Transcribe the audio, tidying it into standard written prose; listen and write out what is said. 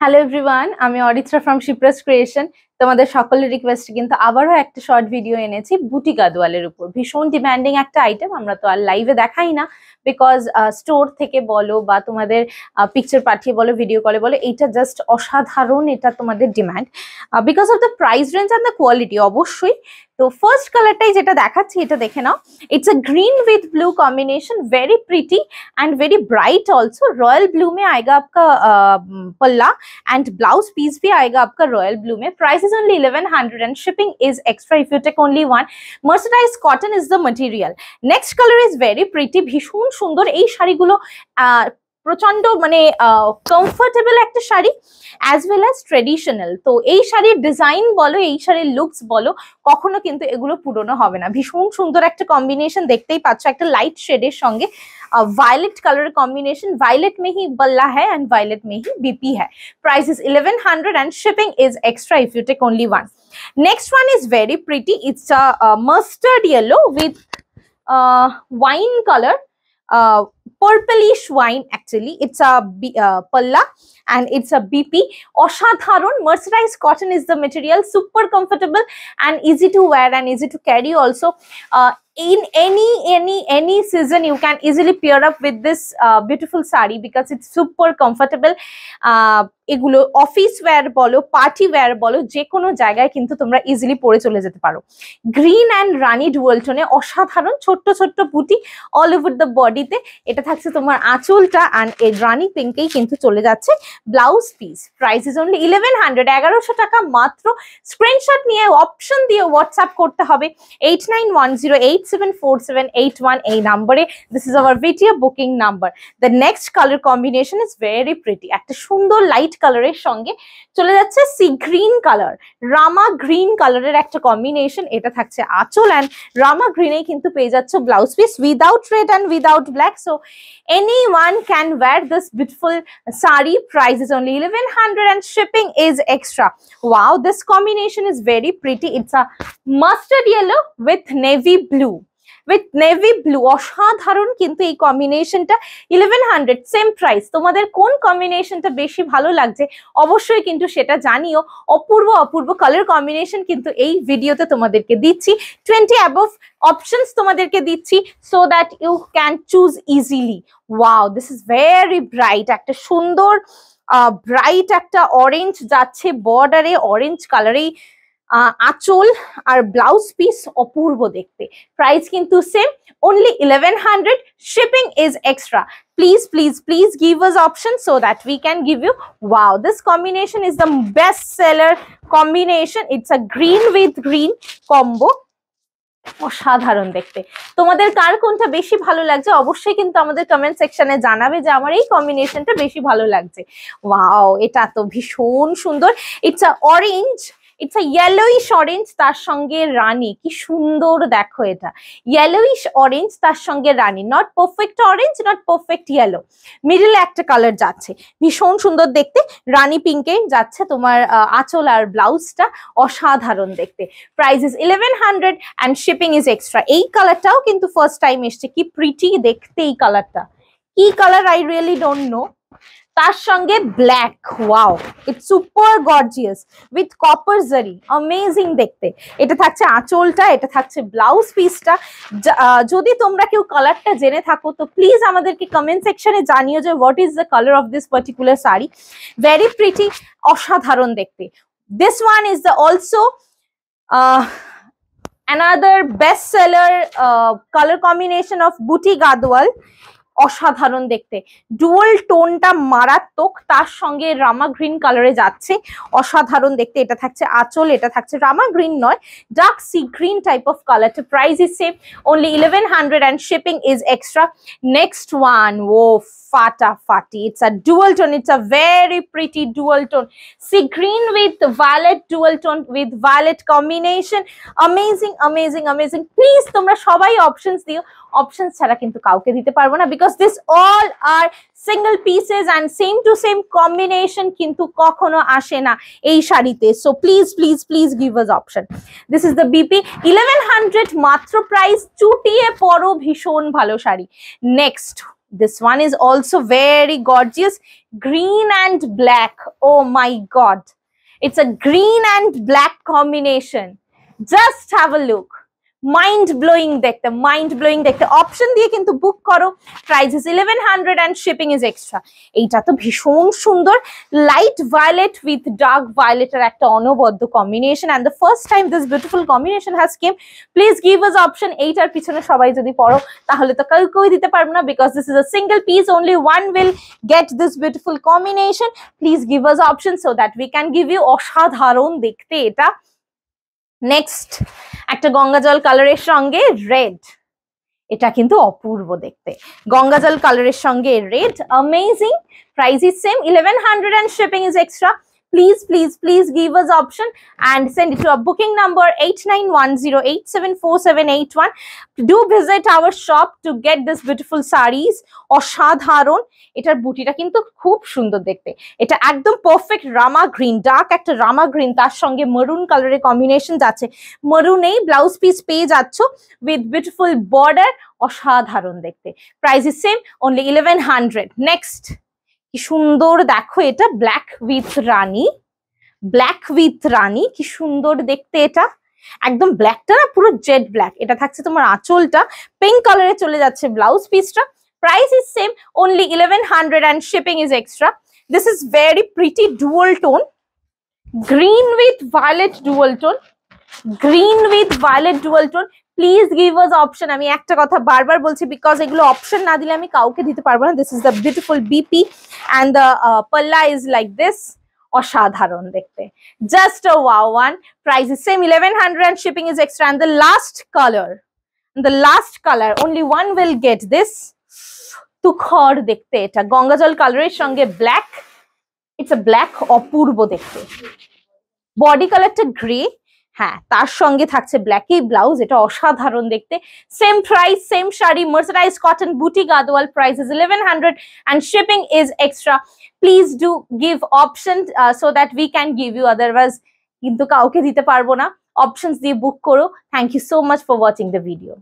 Hello everyone, আমি Aritra from Shipra's creation. তোমাদের সকলের রিকোয়েস্টে কিন্তু আবারও একটা শর্ট ভিডিও এনেছি বুটি গাদওয়ালের উপর। ভীষণ ডিম্যান্ডিং একটা আইটেম, আমরা তো আর লাইভে দেখাই না, বিকজ স্টোর থেকে বলো বা তোমাদের পিকচার পাঠিয়ে বলো, ভিডিও কলে বলো, এইটা জাস্ট অসাধারণ, এটা তোমাদের demand because of the price range and the quality অবশ্যই। তো ফার্স্ট কালারটাই যেটা দেখাচ্ছি এটা দেখে নাও। It's a green with blue combination, very pretty and very bright also. Royal blue में आएगा आपका पल्ला एंड ब्लाउज पीस भी आएगा आपका रॉयल ब्लू में। Price is only 1100 and shipping is extra if you take only one. Mercerised cotton is the material. Next colour is very pretty, भीषण सुंदर। এই শাড়িগুলো প্রচন্ড মানে কমফোর্টেবল একটা sari as well as traditional. তো এই শাড়ির ডিজাইন বলো, এই শাড়ির লুকস বলো, কখনো কিন্তু এগুলো পুরনো হবে না। ভীষণ সুন্দর একটা কম্বিনেশন, দেখতেই পাচ্ছ একটা লাইট শেডের সঙ্গে वायलेट कलर कॉम्बिनेशन। वायलेट में ही बल्ला है एंड वायलेट में ही बीपी है। Price is 1100 and shipping is extra if you take only one. Next one is very pretty, it's a mustard yellow with wine colour, purplish wine actually. It's a palla and it's a BP. Oshadharon mercerized cotton is the material, super comfortable and easy to wear and easy to carry also. In any season you can easily pair up with this beautiful sari because it's super comfortable. এগুলো office wire বলো, party wear বলো, যে কোনো জায়গায় কিন্তু তোমরা easily পরে চলে যেতে পারো। গ্রিন অ্যান্ড রানি ডুয়াল টোনে অসাধারণ, ছোট্ট ছোট্ট পুঁটি অল ওভার দ্য বডিতে। এটা থাকছে তোমার আঁচলটা অ্যান্ড এই রানি পিঙ্কেই কিন্তু চলে যাচ্ছে blouse piece. Price is only 1100, 1100 টাকা মাত্র। স্ক্রিনশট নিয়ে অপশন দিয়ে হোয়াটসঅ্যাপ করতে হবে 8910874781 এই নাম্বারে। This is our video booking number. The next colour combination is very pretty, একটা সুন্দর লাইট কালারের সঙ্গে চলে যাচ্ছে সি গ্রিন কালার, রামা গ্রিন কালারের একটা কম্বিনেশন। এটা থাকছে আঁচল অ্যান্ড রামা গ্রিনেই কিন্তু পেয়ে যাচ্ছে blouse piece without red and without black. So anyone can wear this beautiful sari. Price is only 1100 and shipping is extra. Wow, this combination is very pretty. It's a mustard yellow with navy blue. With navy blue, অসাধারণ কিন্তু এই কম্বিনেশনটা। 1100 same price. তোমাদের কোন কম্বিনেশনটা বেশি ভালো লাগছে অবশ্যই কিন্তু সেটা জানিও। অপূর্ব অপূর্ব কালার কম্বিনেশন কিন্তু এই ভিডিওতে তোমাদেরকে দিচ্ছি। 20 অ্যাবভ অপশনস তোমাদেরকে দিচ্ছি so that you can choose easily. Wow, this is very bright, একটা সুন্দর ব্রাইট একটা অরেঞ্জ যাচ্ছে বর্ডারে, অরেঞ্জ কালারেই আঁচল আর ব্লাউজ পিস অপূর্ব দেখতে। প্রাইস কিন্তু same, only 1100, shipping is extra. Please please please give us option so that we can give you. Wow, this combination is the best seller combination. It's a green with green combo, অসাধারণ দেখতে। তোমাদের কার কোনটা বেশি ভালো লাগছে অবশ্যই কিন্তু আমাদের কমেন্ট সেকশনে জানাবে যে আমার এই কম্বিনেশনটা বেশি ভালো লাগছে। ওয়াও, এটা তো ভীষণ সুন্দর। It's a orange, it's a yellowish orange, তার সঙ্গে রানী, কি সুন্দর দেখো। এটা ইয়েলোইশ অরেঞ্জ তার সঙ্গে রানী, not perfect orange not perfect yellow, মিডলে একটা কালার যাচ্ছে, ভীষণ সুন্দর দেখতে। রানী পিঙ্কে যাচ্ছে তোমার আঁচল আর ব্লাউজটা, অসাধারণ দেখতে। Price is 1100 and shipping is extra. এই কালারটাও কিন্তু ফার্স্ট টাইম এসছে, কি প্রিটি দেখতে এই কালারটা। কি colour I really don't know. তার সঙ্গে black, wow, it's super gorgeous with copper জারি, অ্যামেজিং দেখতে। এটা থাকছে আঁচলটা, এটা থাকছে ব্লাউজ পিসটা। যদি তোমরা কেউ কালারটা জেনে থাকো তো প্লিজ আমাদেরকে কমেন্ট সেকশনে জানিও যে what is the colour of this particular sari. Very pretty, অসাধারণ দেখতে। This one is the also another best seller color combination of বুটি গাদওয়াল। অসাধারণ দেখতে, ডুয়াল টোনটা মারাত্মক, তার সঙ্গে রামা গ্রিন কালারে যাচ্ছে, অসাধারণ দেখতে। এটা থাকছে আঁচল, এটা থাকছে রামা গ্রিন নয়, dark sea green type of colour. Price is same, only 1100 and shipping is extra. Next one, ও ফাটাফাটি, it's a dual tone, it's a very pretty dual tone, sea green with violet, dual tone with violet combination. Amazing amazing amazing. Please তোমরা সবাই options দিও, options ছাড়া কিন্তু কাউকে দিতে পারবো না because this all are single pieces and same to same combination কিন্তু কখনো আসে না এই শাড়িতে। So please please please give us option. This is the BP, 1100 মাত্র প্রাইস। চুটিয়ে পরো, ভীষণ ভালো শাড়ি। Next This one is also very gorgeous. Green and black. Oh my god. It's a green and black combination. Just have a look. Mind blowing দেখতে, mind blowing দেখতে। Option দিয়ে কিন্তু বুক করো। Price is 1100 and shipping is extra। এইটা তো ভীষণ সুন্দর, light violet with dark ভায়োলেটের একটা অনবদ্য combination, and the first time this beautiful combination has came, please give us option। এইটার পিছনে সবাই যদি পড়ো তাহলে তো কেউ দিতে পারবে না, because this is a single piece, only one will get this beautiful combination। Please give us option so that we can give you অসাধারণ দেখতে এটা। নেক্সট একটা গঙ্গাজল কালারের সঙ্গে রেড, এটা কিন্তু অপূর্ব দেখতে। গঙ্গাজল কালারের সঙ্গে red, amazing. Price is same 1100 and shipping is extra। Please give us option and send it to our booking number 8910874781। Do visit our shop to get this beautiful sarees। অসাধারণ, এটার বুটিটা কিন্তু খুব সুন্দর দেখতে। এটা একদম পারফেক্ট রামা গ্রিন, ডার্ক একটা রামা green, তার সঙ্গে মেরুন কালারের কম্বিনেশন যাচ্ছে। মেরুনেই ব্লাউজ পিস পেয়ে যাচ্ছ উইথ বিউটিফুল বর্ডার, অসাধারণ দেখতে। Price is same, only 1100। Next কি সুন্দর দেখো, এটা ব্ল্যাক উইথ রানী, ব্ল্যাক উইথ রানী, কি সুন্দর দেখতে এটা। একদম ব্ল্যাকটা না পুরো জেড ব্ল্যাক। এটা থাকছে তোমার আঁচলটা, পিঙ্ক কালারে চলে যাচ্ছে ব্লাউজ পিসটা। Price is same, only 1100 and shipping is extra। This is very pretty dual tone, green with violet dual tone, green with violet dual tone। Please give us option. আমি একটা কথা বারবার বলছি, বিকজ এগুলো অপশন না দিলে আমি কাউকে দিতে পারবো না। This is the beautiful BP and the palla is like this। অসাধারণ দেখতে, just a wow one। Price is same 1100 and shipping is extra। And the last color, only one will get this। তুখর দেখতে, এটা গঙ্গাজল কালারের সঙ্গে black, it's a black, অপূর্ব দেখতে। Body কালারটা grey, হ্যাঁ তার সঙ্গে থাকছে ব্ল্যাকি ব্লাউজ, এটা অসাধারণ দেখতে। Same price, same sari, mercerise cotton, বুটি Gadwal. Price is 1100 and shipping is extra। Please do give option so that we can give you, otherwise কিন্তু কাউকে দিতে পারবো না। অপশনস দিয়ে বুক করো। Thank you so much for watching the video.